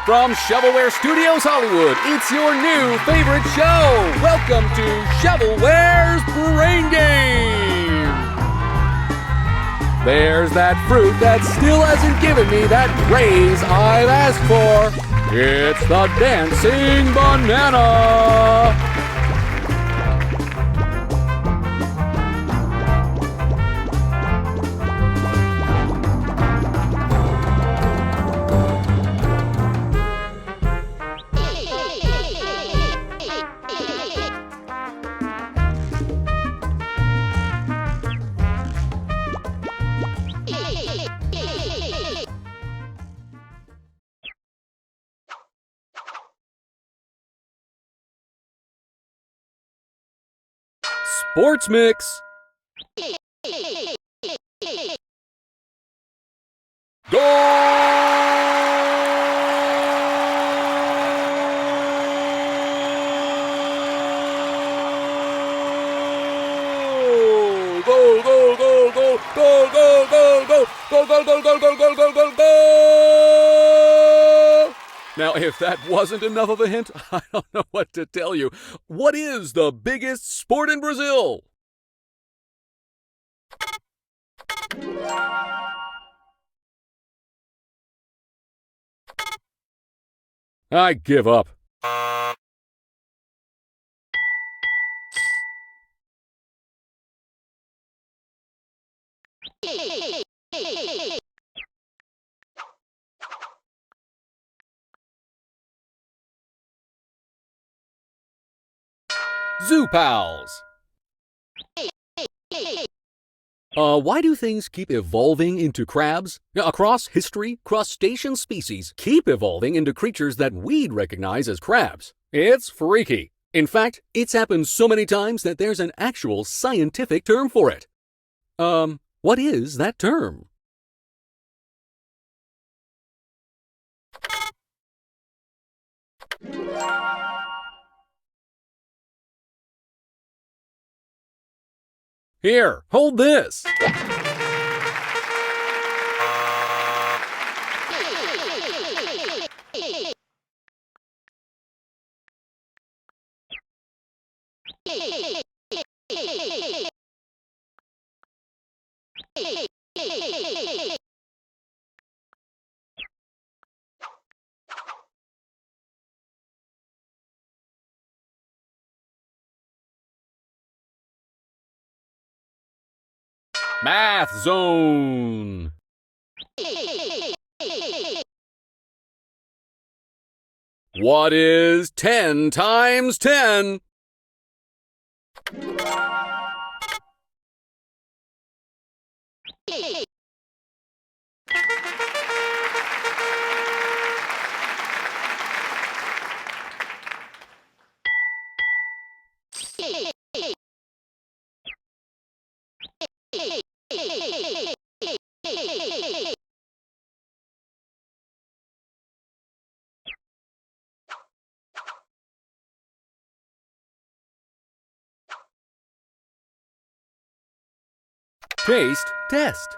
From Shovelware Studios Hollywood, it's your new favorite show. Welcome to Shovelware's Brain Game. There's that fruit that still hasn't given me that raise I've asked for. It's the dancing banana. Sports Mix. Go! Go, go, go, go, go, go, go, go, go, go, go, go, go, go, go, go, go! Now, if that wasn't enough of a hint, I don't know what to tell you. What is the biggest sport in Brazil? I give up. Zoo Pals. Why do things keep evolving into crabs? Across history, crustacean species keep evolving into creatures that we'd recognize as crabs. It's freaky. In fact, it's happened so many times that there's an actual scientific term for it. What is that term? Here, hold this. Math Zone. What is 10 times 10? Taste test.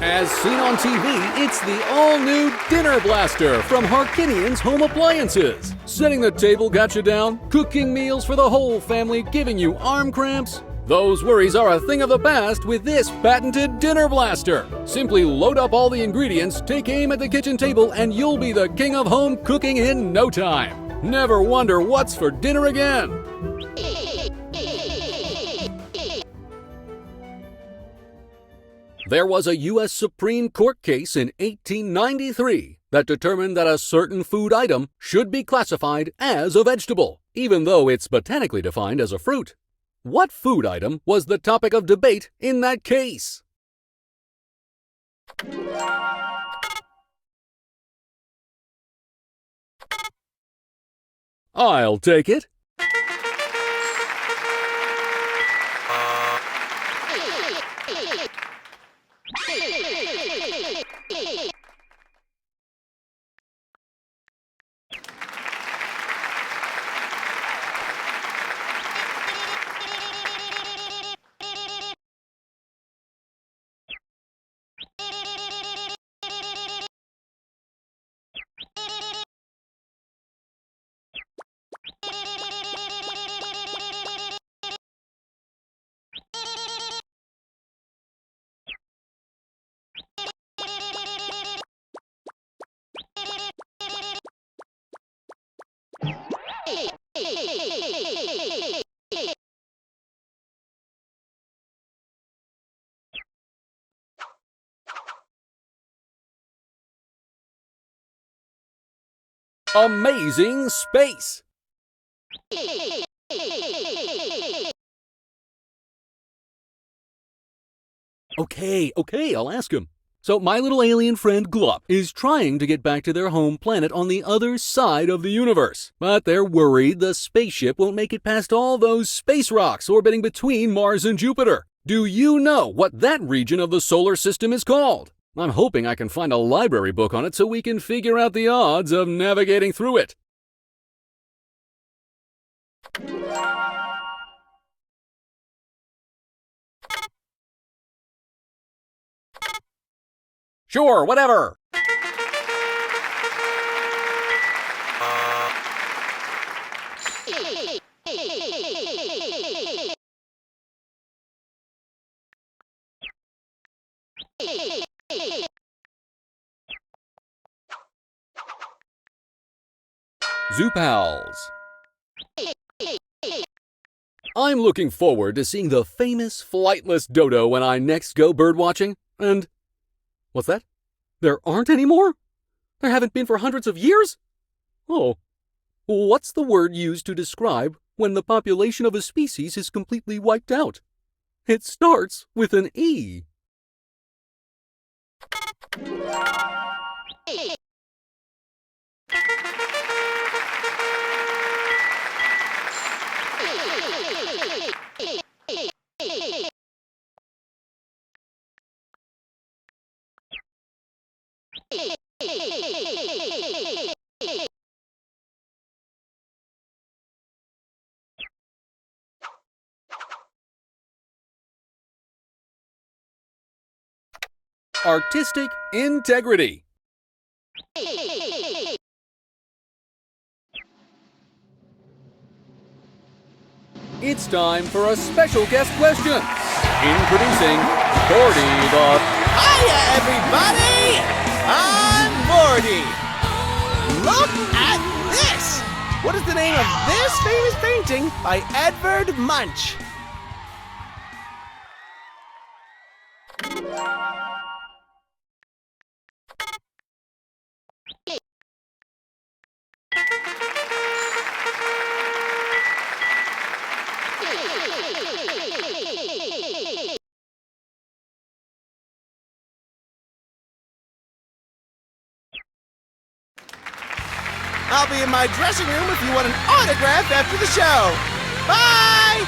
As seen on TV, it's the all-new Dinner Blaster from Harkinian's Home Appliances. Setting the table got you down, cooking meals for the whole family, giving you arm cramps? Those worries are a thing of the past with this patented Dinner Blaster. Simply load up all the ingredients, take aim at the kitchen table, and you'll be the king of home cooking in no time. Never wonder what's for dinner again. There was a U.S. Supreme Court case in 1893 that determined that a certain food item should be classified as a vegetable, even though it's botanically defined as a fruit. What food item was the topic of debate in that case? I'll take it. Amazing space. Okay, I'll ask him. So my little alien friend Glup is trying to get back to their home planet on the other side of the universe. But they're worried the spaceship won't make it past all those space rocks orbiting between Mars and Jupiter. Do you know what that region of the solar system is called? I'm hoping I can find a library book on it so we can figure out the odds of navigating through it. Sure, whatever. Zoo Pals. I'm looking forward to seeing the famous flightless dodo when I next go birdwatching. And what's that? There aren't any more? There haven't been for hundreds of years? Oh. What's the word used to describe when the population of a species is completely wiped out? It starts with an E. Artistic integrity. It's time for a special guest question. Introducing Morty the... Hiya, everybody! I'm Morty. Look at this! What is the name of this famous painting by Edvard Munch? I'll be in my dressing room if you want an autograph after the show. Bye!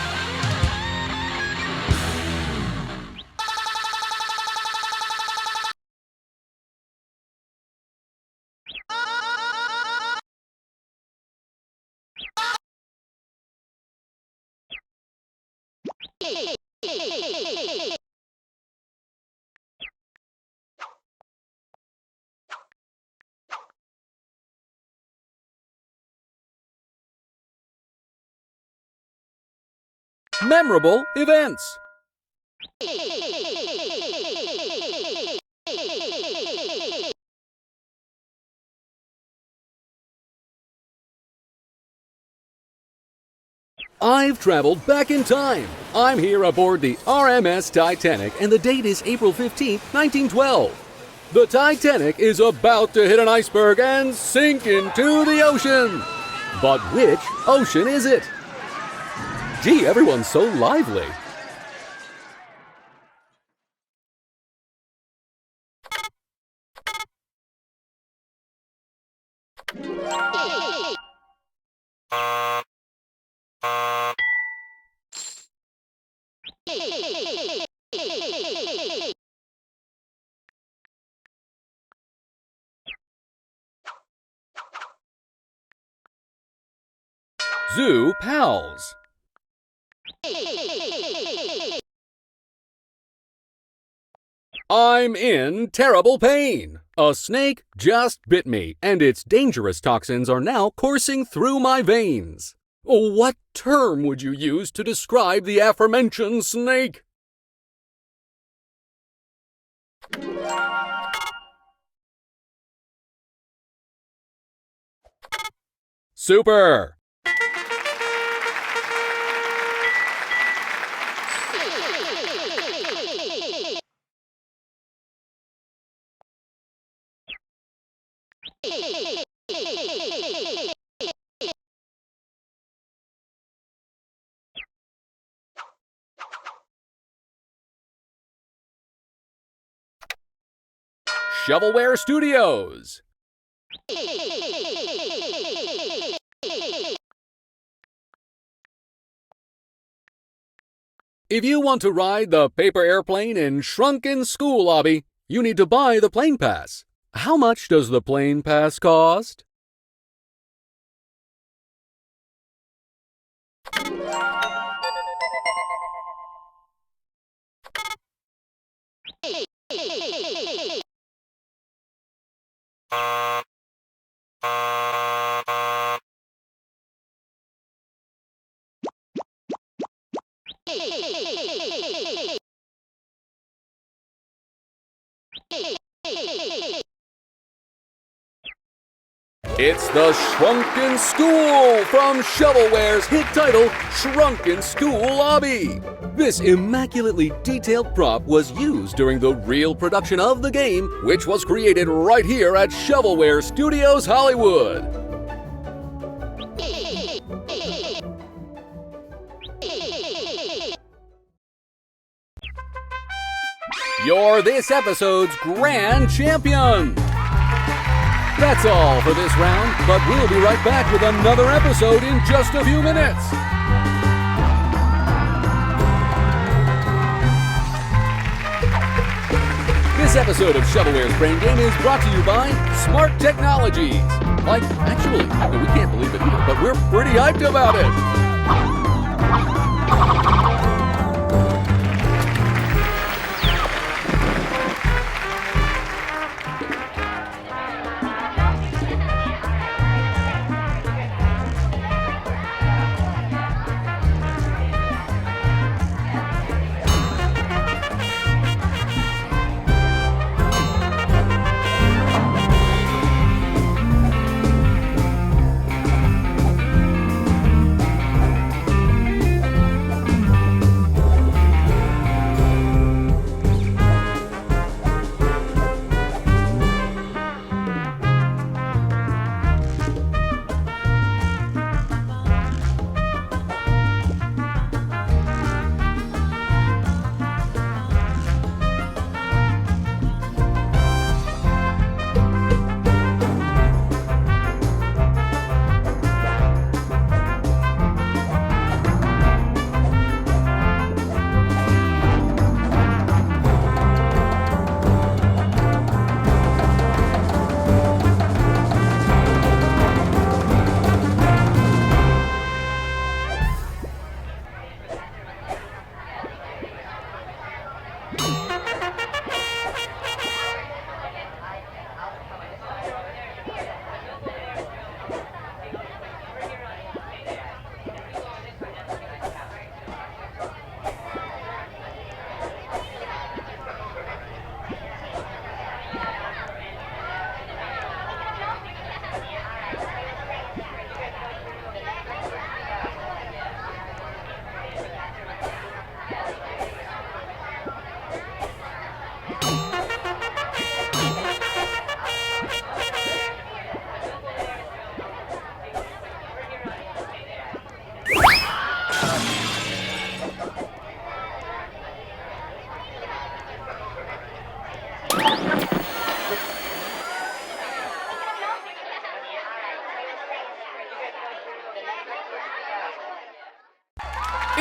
Memorable events. I've traveled back in time. I'm here aboard the RMS Titanic, and the date is April 15, 1912. The Titanic is about to hit an iceberg and sink into the ocean. But which ocean is it? Gee, everyone's so lively. Zoo Pals. I'm in terrible pain. A snake just bit me, and its dangerous toxins are now coursing through my veins. What term would you use to describe the aforementioned snake? Super! Shovelware Studios. If you want to ride the paper airplane in Shrunken School Lobby, you need to buy the plane pass. How much does the plane pass cost? It's the Shrunken School from Shovelware's hit title, Shrunken School Lobby. This immaculately detailed prop was used during the real production of the game, which was created right here at Shovelware Studios Hollywood. You're this episode's grand champion! That's all for this round, but we'll be right back with another episode in just a few minutes. This episode of Shovelware's Brain Game is brought to you by Smart Technologies. Like, actually, we can't believe it either, but we're pretty hyped about it.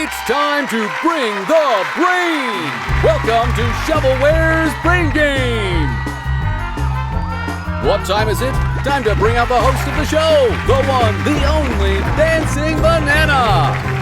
It's time to bring the brain! Welcome to Shovelware's Brain Game! What time is it? Time to bring out the host of the show, the one, the only, Dancing Banana!